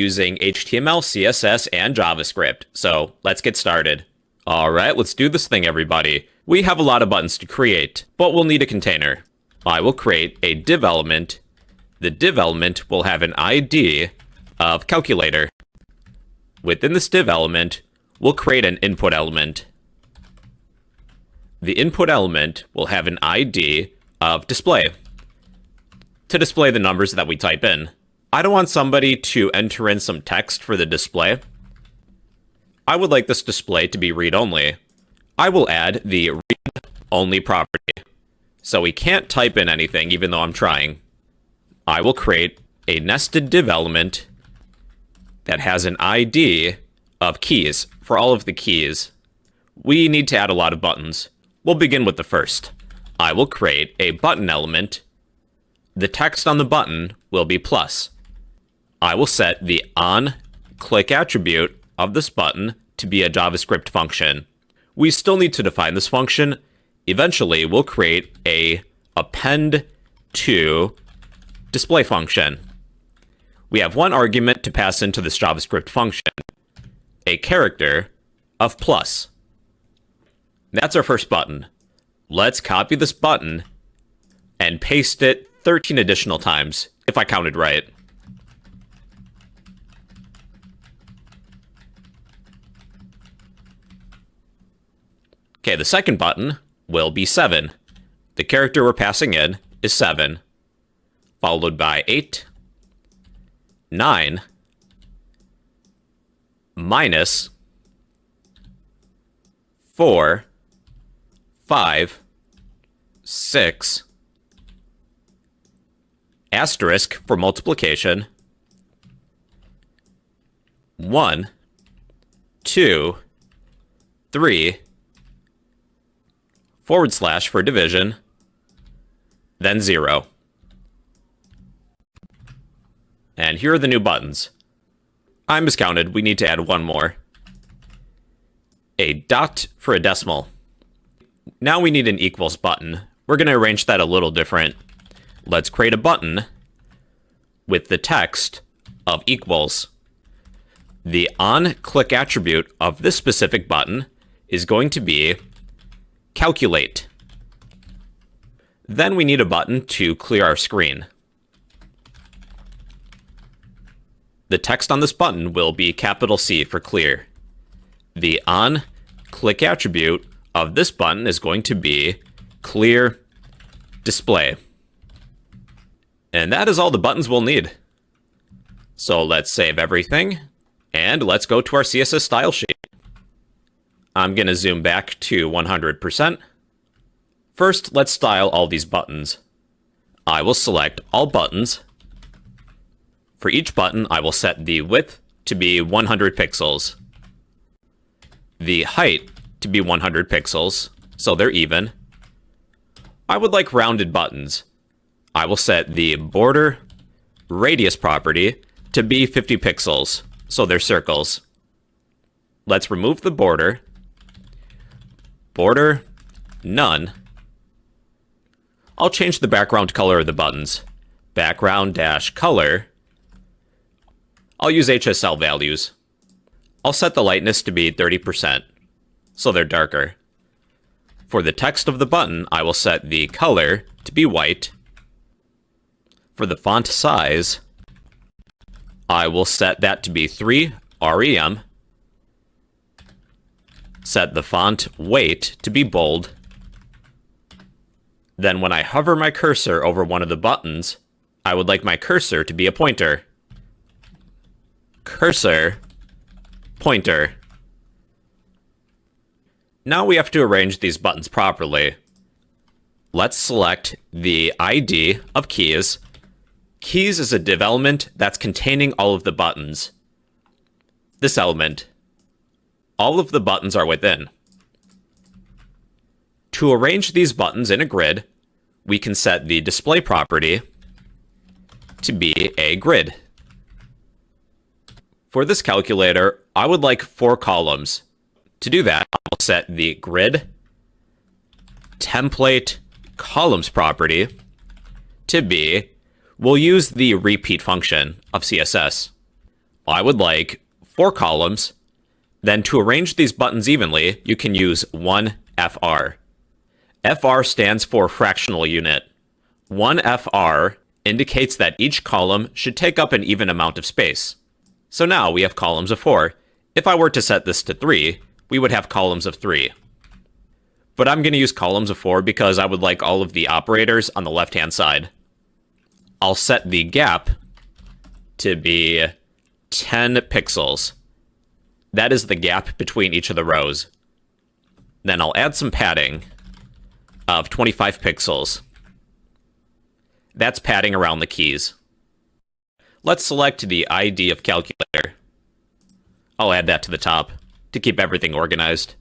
using HTML, CSS, and JavaScript. So let's get started. All right, let's do this thing, everybody. We have a lot of buttons to create, but we'll need a container. I will create a div element. The div element will have an ID of calculator. Within this div element, we'll create an input element. The input element will have an ID of display to display the numbers that we type in. I don't want somebody to enter in some text for the display. I would like this display to be read-only. I will add the read-only property, so we can't type in anything even though I'm trying. I will create a nested div element that has an ID of keys for all of the keys. We need to add a lot of buttons. We'll begin with the first. I will create a button element. The text on the button will be plus. I will set the onClick attribute of this button to be a JavaScript function. We still need to define this function. Eventually, we'll create a append to display function. We have one argument to pass into this JavaScript function, a character of plus. That's our first button. Let's copy this button and paste it 13 additional times, if I counted right. Okay, the second button will be 7. The character we're passing in is 7, followed by 8, 9, minus 4, 5, 6, asterisk for multiplication, 1, 2, 3, forward slash for division, then 0. And here are the new buttons. I miscounted, we need to add one more. A dot for a decimal. Now we need an equals button. We're going to arrange that a little different. Let's create a button with the text of equals. The onClick attribute of this specific button is going to be calculate. Then we need a button to clear our screen. The text on this button will be capital C for clear. The onClick attribute of this button is going to be clear display. And that is all the buttons we'll need. So let's save everything, and let's go to our CSS style sheet. I'm going to zoom back to 100%. First, let's style all these buttons. I will select all buttons. For each button, I will set the width to be 100 pixels. The height to be 100 pixels, so they're even. I would like rounded buttons. I will set the border radius property to be 50 pixels, so they're circles. Let's remove the border. Border, none. I'll change the background color of the buttons. Background-color. I'll use HSL values. I'll set the lightness to be 30%, so they're darker. For the text of the button, I will set the color to be white. For the font size, I will set that to be 3 rem. Set the font weight to be bold. Then when I hover my cursor over one of the buttons, I would like my cursor to be a pointer. Cursor, pointer. Now we have to arrange these buttons properly. Let's select the ID of keys. Keys is a div element that's containing all of the buttons. This element. All of the buttons are within. To arrange these buttons in a grid, we can set the display property to be a grid. For this calculator, I would like 4 columns. To do that, I'll set the grid template columns property to be, we'll use the repeat function of CSS. I would like 4 columns. Then to arrange these buttons evenly, you can use 1FR. FR stands for fractional unit. 1FR indicates that each column should take up an even amount of space. So now we have columns of 4. If I were to set this to 3, we would have columns of 3. But I'm going to use columns of 4 because I would like all of the operators on the left-hand side. I'll set the gap to be 10 pixels. That is the gap between each of the rows. Then I'll add some padding of 25 pixels. That's padding around the keys. Let's select the ID of calculator. I'll add that to the top to keep everything organized.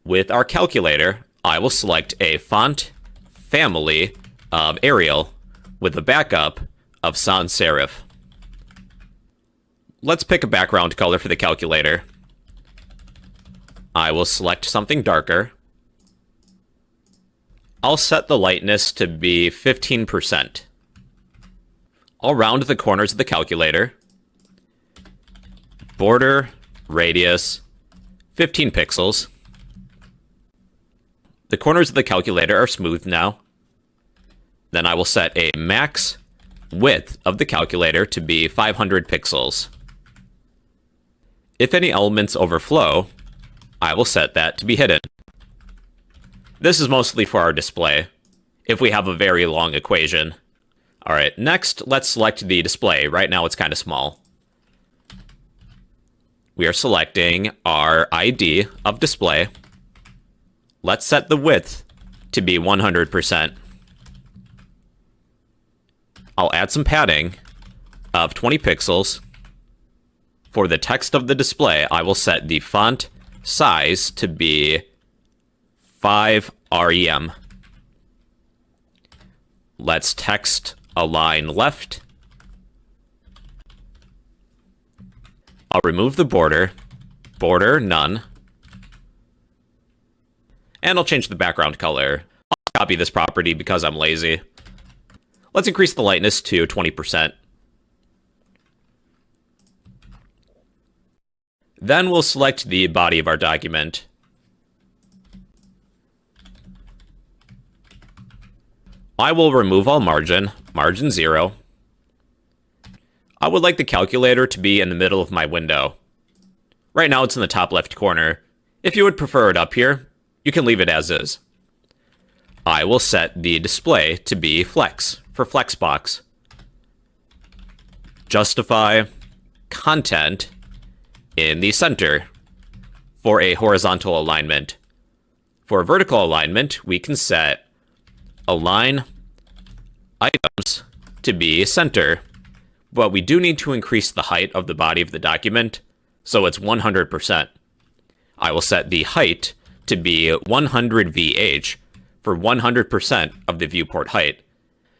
With our calculator, I will select a font family of Arial with a backup of sans serif. Let's pick a background color for the calculator. I will select something darker. I'll set the lightness to be 15%. I'll round the corners of the calculator. Border, radius, 15 pixels. The corners of the calculator are smooth now. Then I will set a max width of the calculator to be 500 pixels. If any elements overflow, I will set that to be hidden. This is mostly for our display, if we have a very long equation. Alright, next let's select the display. Right now it's kind of small. We are selecting our ID of display. Let's set the width to be 100%. I'll add some padding of 20 pixels. For the text of the display, I will set the font size to be 5 rem. Let's text align left. I'll remove the border. Border, none. And I'll change the background color. I'll copy this property because I'm lazy. Let's increase the lightness to 20%. Then we'll select the body of our document. I will remove all margin, margin 0. I would like the calculator to be in the middle of my window. Right now it's in the top left corner. If you would prefer it up here, you can leave it as is. I will set the display to be flex, for flexbox. Justify content in the center for a horizontal alignment. For vertical alignment, we can set align items to be center, but we do need to increase the height of the body of the document, so it's 100%. I will set the height to be 100 VH for 100% of the viewport height.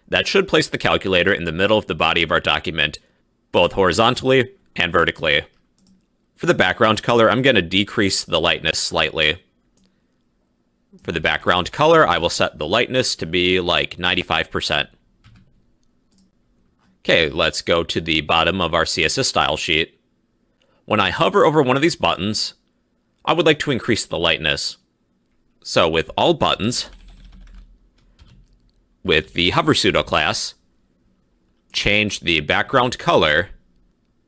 That should place the calculator in the middle of the body of our document, both horizontally and vertically. For the background color, I'm going to decrease the lightness slightly. For the background color, I will set the lightness to be like 95%. Okay, let's go to the bottom of our CSS style sheet. When I hover over one of these buttons, I would like to increase the lightness. So with all buttons, with the hover pseudo class, change the background color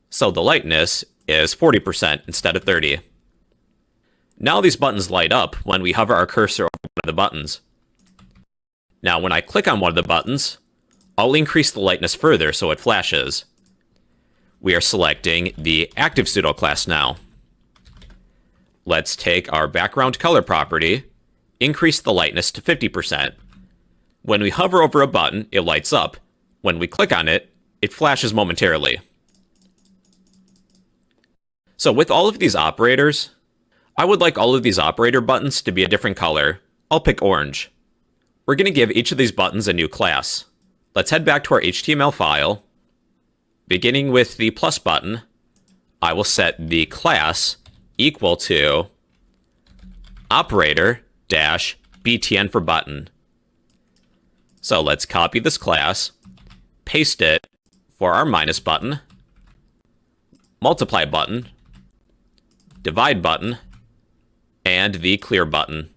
so the lightness is 40% instead of 30. Now these buttons light up when we hover our cursor over one of the buttons. Now when I click on one of the buttons, I'll increase the lightness further so it flashes. We are selecting the active pseudo class now. Let's take our background color property, increase the lightness to 50%. When we hover over a button, it lights up. When we click on it, it flashes momentarily. So with all of these operators, I would like all of these operator buttons to be a different color. I'll pick orange. We're going to give each of these buttons a new class. Let's head back to our HTML file. Beginning with the plus button, I will set the class equal to operator-btn for button. So let's copy this class, paste it for our minus button, multiply button, divide button, and the clear button.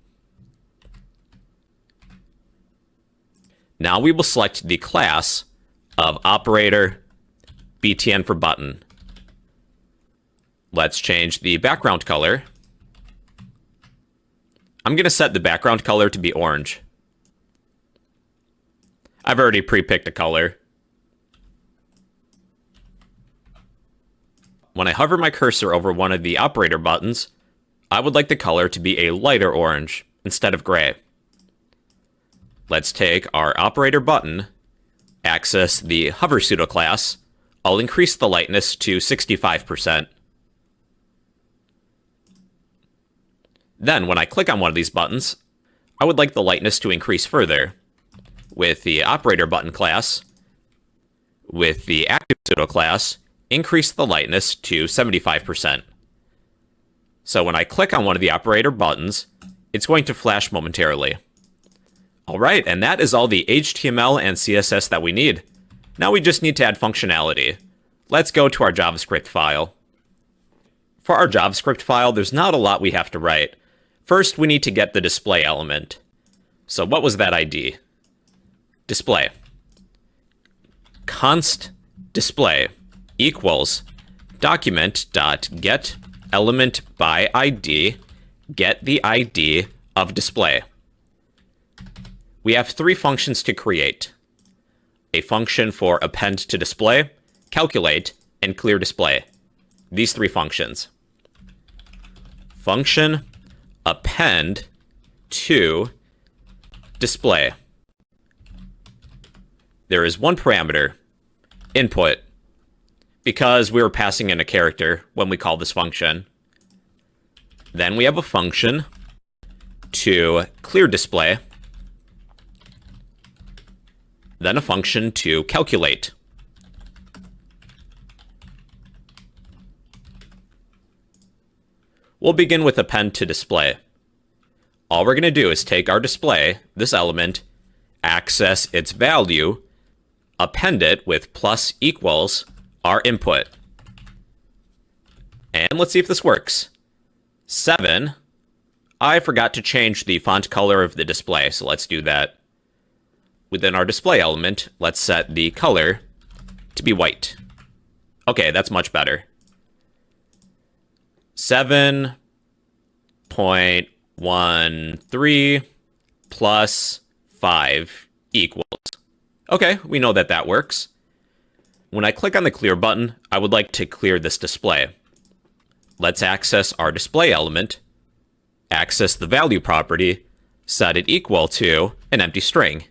Now we will select the class of operator btn for button. Let's change the background color. I'm going to set the background color to be orange. I've already pre-picked a color. When I hover my cursor over one of the operator buttons, I would like the color to be a lighter orange instead of gray. Let's take our operator button, access the hover pseudo class. I'll increase the lightness to 65%. Then when I click on one of these buttons, I would like the lightness to increase further. With the operator button class, with the active pseudo class, increase the lightness to 75%. So when I click on one of the operator buttons, it's going to flash momentarily. Alright, and that is all the HTML and CSS that we need. Now we just need to add functionality. Let's go to our JavaScript file. For our JavaScript file, there's not a lot we have to write. First, we need to get the display element. So what was that ID? Display. Const display equals document.get element by ID, get the ID of display. We have three functions to create. A function for append to display, calculate, and clear display. These three functions. Function append to display. There is one parameter, input, because we were passing in a character when we call this function. Then we have a function to clear display. Then a function to calculate. We'll begin with append to display. All we're going to do is take our display, this element, access its value, append it with plus equals our input. And let's see if this works. 7. I forgot to change the font color of the display, so let's do that. Within our display element, let's set the color to be white. Okay, that's much better. 7.13 plus 5 equals. Okay, we know that that works. When I click on the clear button, I would like to clear this display. Let's access our display element, access the value property, set it equal to an empty string.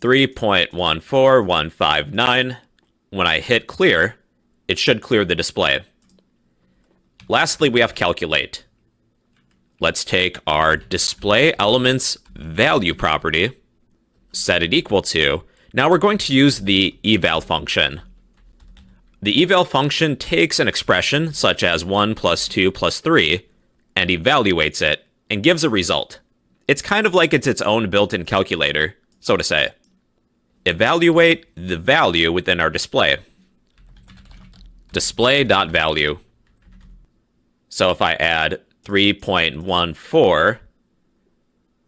3.14159. When I hit clear, it should clear the display. Lastly, we have calculate. Let's take our display element's value property, set it equal to. Now we're going to use the eval function. The eval function takes an expression such as 1 plus 2 plus 3 and evaluates it and gives a result. It's kind of like it's its own built-in calculator, so to say. Evaluate the value within our display. Display.value. So if I add 3.14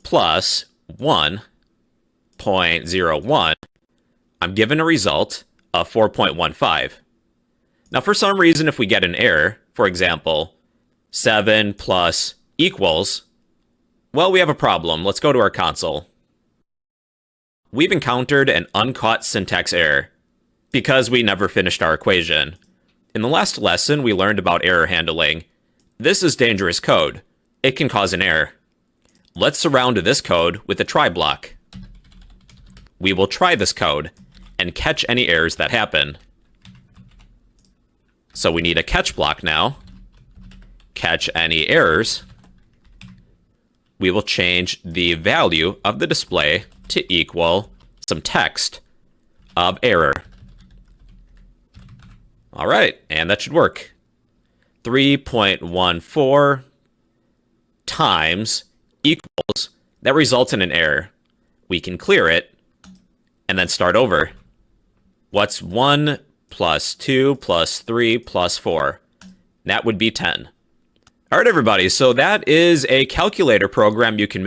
plus 1.01, I'm given a result of 4.15. Now, for some reason, if we get an error, for example, 7 plus equals, well, we have a problem. Let's go to our console. We've encountered an uncaught syntax error because we never finished our equation. In the last lesson, we learned about error handling. This is dangerous code. It can cause an error. Let's surround this code with a try block. We will try this code and catch any errors that happen. So we need a catch block now. Catch any errors. We will change the value of the display to equal some text of error. All right, and that should work. 3.14 times equals, that results in an error. We can clear it and then start over. What's 1 plus 2 plus 3 plus 4. That would be 10. All right, everybody, so that is a calculator program you can